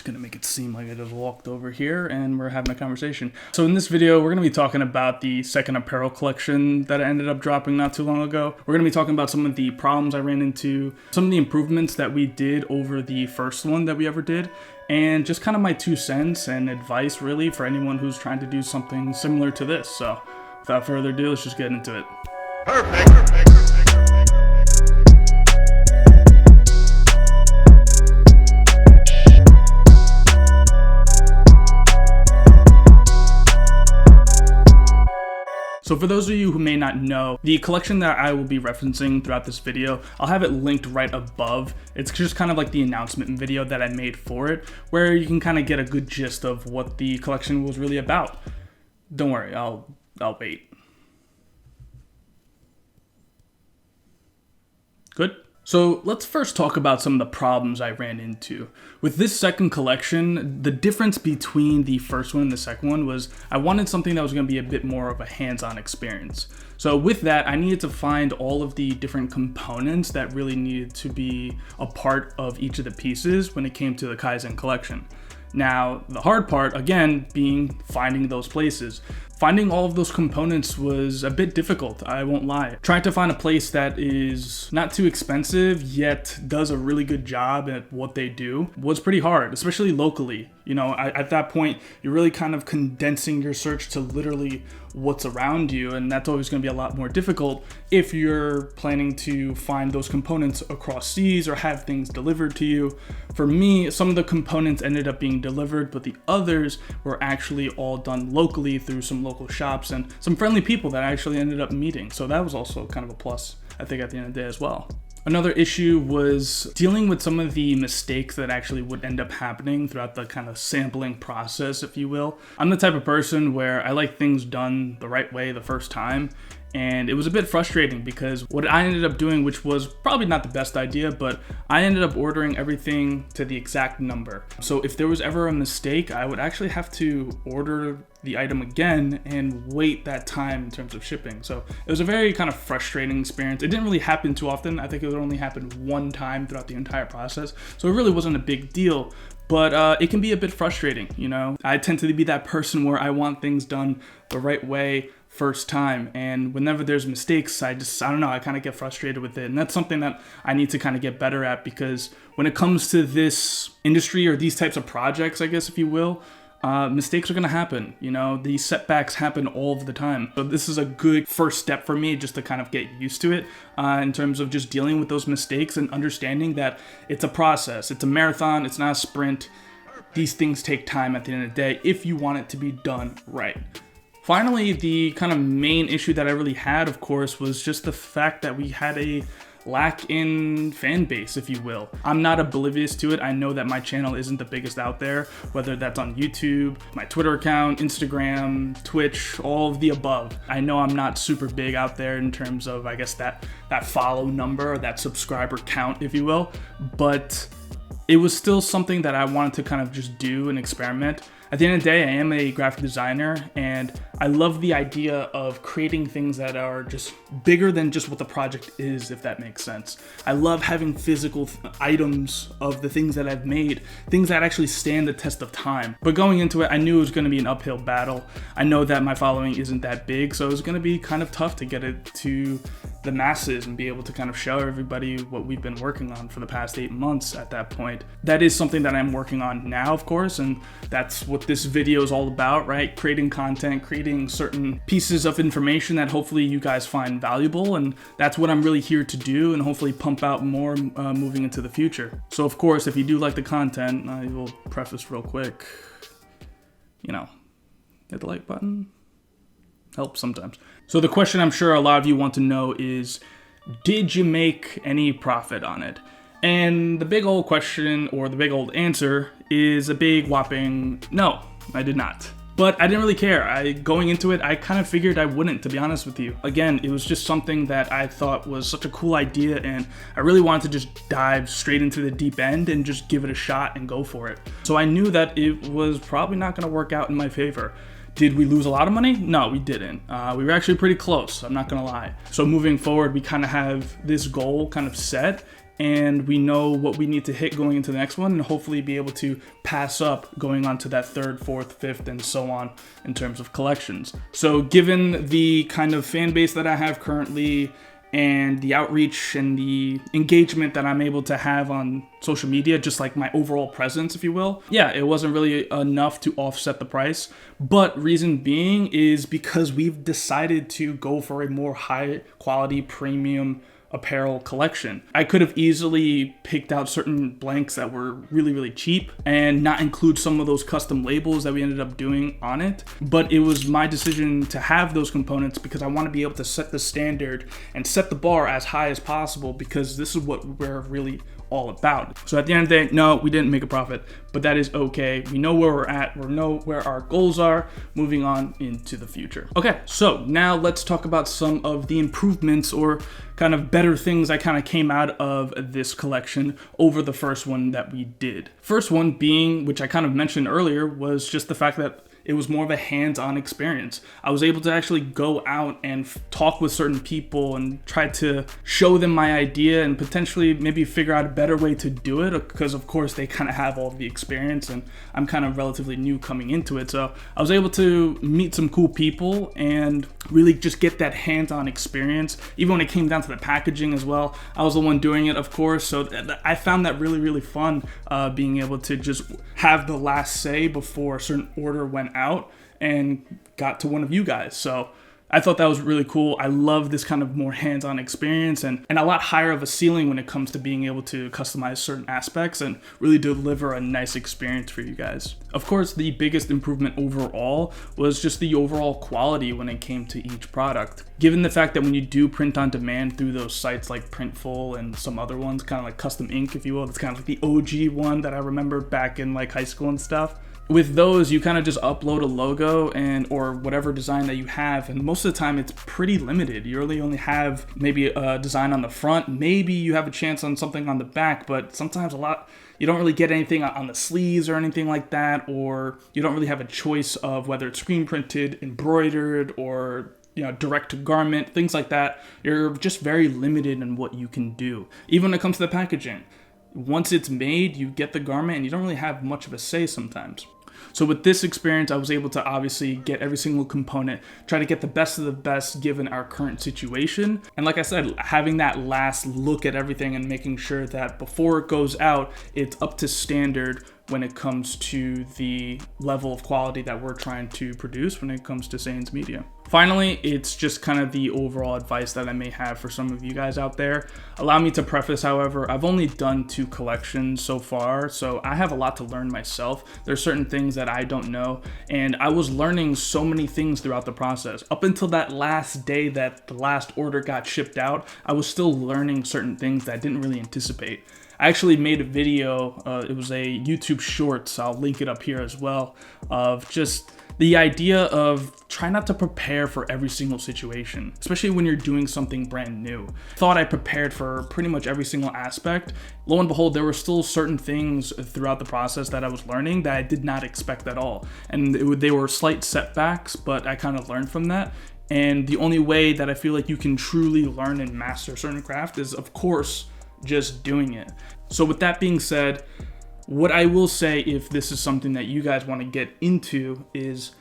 just gonna make it seem like I just walked over here and we're having a conversation. So in this video, we're gonna be talking about the second apparel collection that I ended up dropping not too long ago. We're gonna be talking about some of the problems I ran into, some of the improvements that we did over the first one that we ever did, and just kind of my 2 cents and advice really for anyone who's trying to do something similar to this. So without further ado, let's just get into it. Perfect. So for those of you who may not know, the collection that I will be referencing throughout this video, I'll have it linked right above. It's just kind of like the announcement video that I made for it, where you can kind of get a good gist of what the collection was really about. Don't worry, I'll wait. Good? So let's first talk about some of the problems I ran into. With this second collection, the difference between the first one and the second one was I wanted something that was going to be a bit more of a hands-on experience. So with that, I needed to find all of the different components that really needed to be a part of each of the pieces when it came to the KAI-ZEN Collection. Now, the hard part, again, being finding those places. Finding all of those components was a bit difficult, I won't lie. Trying to find a place that is not too expensive, yet does a really good job at what they do was pretty hard, especially locally. You know, at that point, you're really kind of condensing your search to literally what's around you, and that's always going to be a lot more difficult if you're planning to find those components across seas or have things delivered to you. For me, some of the components ended up being delivered, but the others were actually all done locally through some local shops and some friendly people that I actually ended up meeting. So that was also kind of a plus, I think, at the end of the day as well. Another issue was dealing with some of the mistakes that actually would end up happening throughout the kind of sampling process, if you will. I'm the type of person where I like things done the right way the first time. And it was a bit frustrating because what I ended up doing, which was probably not the best idea, but I ended up ordering everything to the exact number. So if there was ever a mistake, I would actually have to order the item again and wait that time in terms of shipping. So it was a very kind of frustrating experience. It didn't really happen too often. I think it would only happen one time throughout the entire process. So it really wasn't a big deal. But it can be a bit frustrating, you know? I tend to be that person where I want things done the right way first time, and whenever there's mistakes, I don't know, I kind of get frustrated with it. And that's something that I need to kind of get better at, because when it comes to this industry or these types of projects, I guess, if you will, mistakes are going to happen. You know, these setbacks happen all of the time. So this is a good first step for me just to kind of get used to it in terms of just dealing with those mistakes and understanding that it's a process. It's a marathon. It's not a sprint. These things take time at the end of the day if you want it to be done right. Finally, the kind of main issue that I really had, of course, was just the fact that we had a lack in fan base, if you will. I'm not oblivious to it. I know that my channel isn't the biggest out there, whether that's on YouTube, my Twitter account, Instagram, Twitch, all of the above. I know I'm not super big out there in terms of, I guess, that follow number or that subscriber count, if you will, but it was still something that I wanted to kind of just do and experiment. At the end of the day, I am a graphic designer, and I love the idea of creating things that are just bigger than just what the project is, if that makes sense. I love having physical items of the things that I've made, things that actually stand the test of time. But going into it, I knew it was going to be an uphill battle. I know that my following isn't that big, so it was going to be kind of tough to get it to the masses and be able to kind of show everybody what we've been working on for the past 8 months at that point. That is something that I'm working on now, of course, and that's what this video is all about, right? Creating content, creating certain pieces of information that hopefully you guys find valuable, and that's what I'm really here to do, and hopefully pump out more moving into the future. So of course, if you do like the content, I will preface real quick, you know, hit the like button. Helps sometimes. So the question I'm sure a lot of you want to know is, did you make any profit on it? And the big old question, or the big old answer, is a big whopping no, I did not. But I didn't really care. Going into it, I kind of figured I wouldn't, to be honest with you. Again, it was just something that I thought was such a cool idea, and I really wanted to just dive straight into the deep end and just give it a shot and go for it. So I knew that it was probably not going to work out in my favor. Did we lose a lot of money? No, we didn't. We were actually pretty close, I'm not gonna lie. So moving forward, we kind of have this goal kind of set, and we know what we need to hit going into the next one, and hopefully be able to pass up going on to that third, fourth, fifth, and so on in terms of collections. So given the kind of fan base that I have currently, and the outreach and the engagement that I'm able to have on social media, just like my overall presence, if you will, yeah, it wasn't really enough to offset the price. But reason being is because we've decided to go for a more high quality premium apparel collection. I could have easily picked out certain blanks that were really, really cheap and not include some of those custom labels that we ended up doing on it. But it was my decision to have those components because I want to be able to set the standard and set the bar as high as possible, because this is what we're really all about. So at the end of the day, no, we didn't make a profit, but that is okay. We know where we're at. We know where our goals are moving on into the future. Okay, so now let's talk about some of the improvements or kind of better things that kind of came out of this collection over the first one that we did. First one being, which I kind of mentioned earlier, was just the fact that it was more of a hands-on experience. I was able to actually go out and talk with certain people and try to show them my idea and potentially maybe figure out a better way to do it, because of course they kind of have all of the experience and I'm kind of relatively new coming into it. So I was able to meet some cool people and really just get that hands-on experience. Even when it came down to the packaging as well, I was the one doing it, of course. So I found that really, really fun, being able to just have the last say before a certain order went out and got to one of you guys. So I thought that was really cool. I love this kind of more hands-on experience and a lot higher of a ceiling when it comes to being able to customize certain aspects and really deliver a nice experience for you guys. Of course, the biggest improvement overall was just the overall quality when it came to each product. Given the fact that when you do print on demand through those sites like Printful and some other ones, kind of like Custom Ink, if you will, that's kind of like the OG one that I remember back in like high school and stuff. With those, you kind of just upload a logo and or whatever design that you have, and most of the time it's pretty limited. You really only have maybe a design on the front, maybe you have a chance on something on the back, but sometimes you don't really get anything on the sleeves or anything like that, or you don't really have a choice of whether it's screen printed, embroidered, or direct to garment, things like that. You're just very limited in what you can do. Even when it comes to the packaging, once it's made, you get the garment and you don't really have much of a say sometimes. So with this experience, I was able to obviously get every single component, try to get the best of the best given our current situation. And like I said, having that last look at everything and making sure that before it goes out, it's up to standard when it comes to the level of quality that we're trying to produce when it comes to KAI-ZEN's media. Finally, it's just kind of the overall advice that I may have for some of you guys out there. Allow me to preface, however, I've only done 2 collections so far, so I have a lot to learn myself. There's certain things that I don't know, and I was learning so many things throughout the process. Up until that last day that the last order got shipped out, I was still learning certain things that I didn't really anticipate. I actually made a video, it was a YouTube Shorts, I'll link it up here as well, of just the idea of try not to prepare for every single situation, especially when you're doing something brand new. Thought I prepared for pretty much every single aspect. Lo and behold, there were still certain things throughout the process that I was learning that I did not expect at all. And they were slight setbacks, but I kind of learned from that. And the only way that I feel like you can truly learn and master a certain craft is, of course, just doing it. So with that being said, what I will say, if this is something that you guys want to get into, is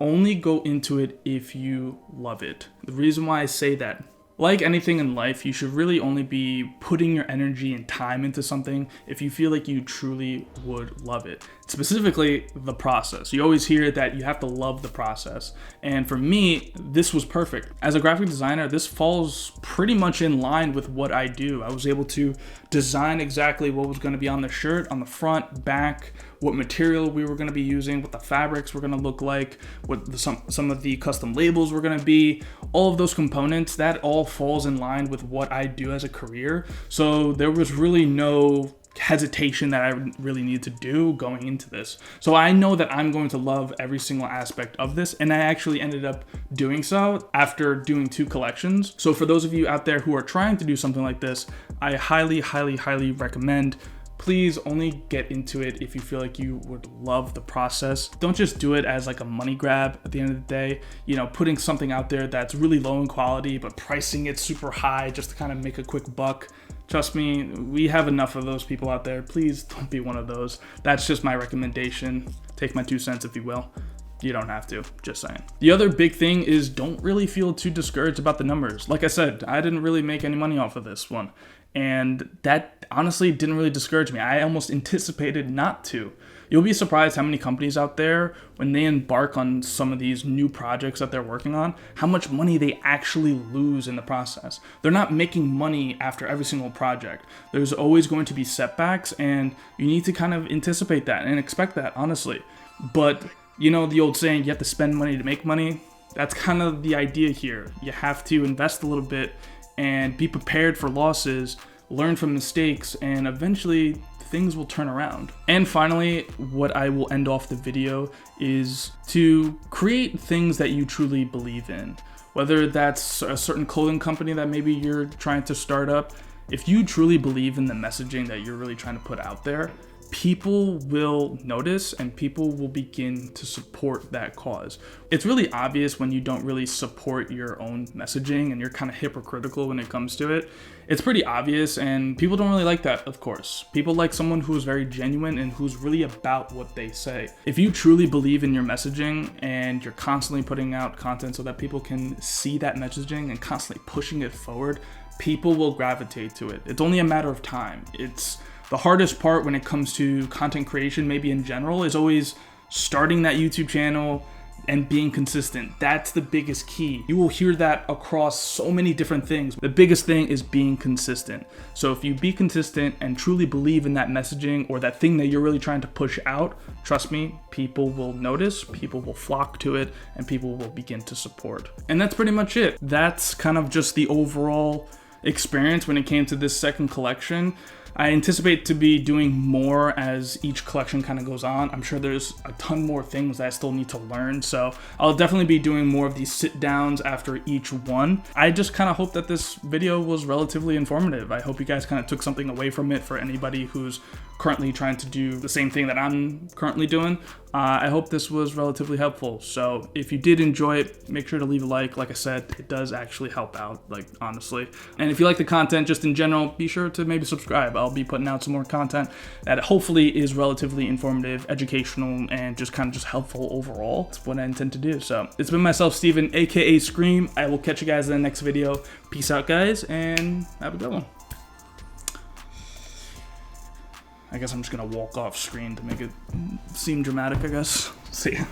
only go into it if you love it. The reason why I say that, like anything in life, you should really only be putting your energy and time into something if you feel like you truly would love it. Specifically, the process. You always hear that you have to love the process. And for me, this was perfect. As a graphic designer, this falls pretty much in line with what I do. I was able to design exactly what was going to be on the shirt, on the front, back, what material we were going to be using, what the fabrics were going to look like, what some of the custom labels were going to be, all of those components, that all falls in line with what I do as a career. So there was really no hesitation that I really needed to do going into this. So I know that I'm going to love every single aspect of this, and I actually ended up doing so after doing 2 collections. So for those of you out there who are trying to do something like this, I highly, highly, highly recommend please only get into it if you feel like you would love the process. Don't just do it as like a money grab at the end of the day, you know, putting something out there that's really low in quality, but pricing it super high just to kind of make a quick buck. Trust me, we have enough of those people out there. Please don't be one of those. That's just my recommendation. Take my 2 cents if you will. You don't have to, just saying. The other big thing is don't really feel too discouraged about the numbers. Like I said, I didn't really make any money off of this one. And that honestly didn't really discourage me. I almost anticipated not to. You'll be surprised how many companies out there, when they embark on some of these new projects that they're working on, how much money they actually lose in the process. They're not making money after every single project. There's always going to be setbacks, and you need to kind of anticipate that and expect that, honestly. But you know the old saying, you have to spend money to make money? That's kind of the idea here. You have to invest a little bit and be prepared for losses, learn from mistakes, and eventually things will turn around. And finally, what I will end off the video is to create things that you truly believe in. Whether that's a certain clothing company that maybe you're trying to start up, if you truly believe in the messaging that you're really trying to put out there, people will notice and people will begin to support that cause. It's really obvious when you don't really support your own messaging and you're kind of hypocritical when it comes to it. It's pretty obvious, and people don't really like that, of course. People like someone who's very genuine and who's really about what they say. If you truly believe in your messaging and you're constantly putting out content so that people can see that messaging and constantly pushing it forward, people will gravitate to it. It's only a matter of time. It's the hardest part when it comes to content creation, maybe in general, is always starting that YouTube channel and being consistent. That's the biggest key. You will hear that across so many different things. The biggest thing is being consistent. So if you be consistent and truly believe in that messaging or that thing that you're really trying to push out, trust me, people will notice, people will flock to it, and people will begin to support. And that's pretty much it. That's kind of just the overall experience when it came to this second collection. I anticipate to be doing more as each collection kind of goes on. I'm sure there's a ton more things that I still need to learn, so I'll definitely be doing more of these sit downs after each one. I just kind of hope that this video was relatively informative. I hope you guys kind of took something away from it for anybody who's currently trying to do the same thing that I'm currently doing. I hope this was relatively helpful. So if you did enjoy it, make sure to leave a like. Like I said, it does actually help out, like, honestly. And if you like the content just in general, be sure to maybe subscribe. I'll be putting out some more content that hopefully is relatively informative, educational, and just kind of just helpful overall. That's what I intend to do. So it's been myself, Steven, aka Scream. I will catch you guys in the next video. Peace out, guys, and have a good one. I guess I'm just gonna walk off screen to make it seem dramatic, I guess. See ya.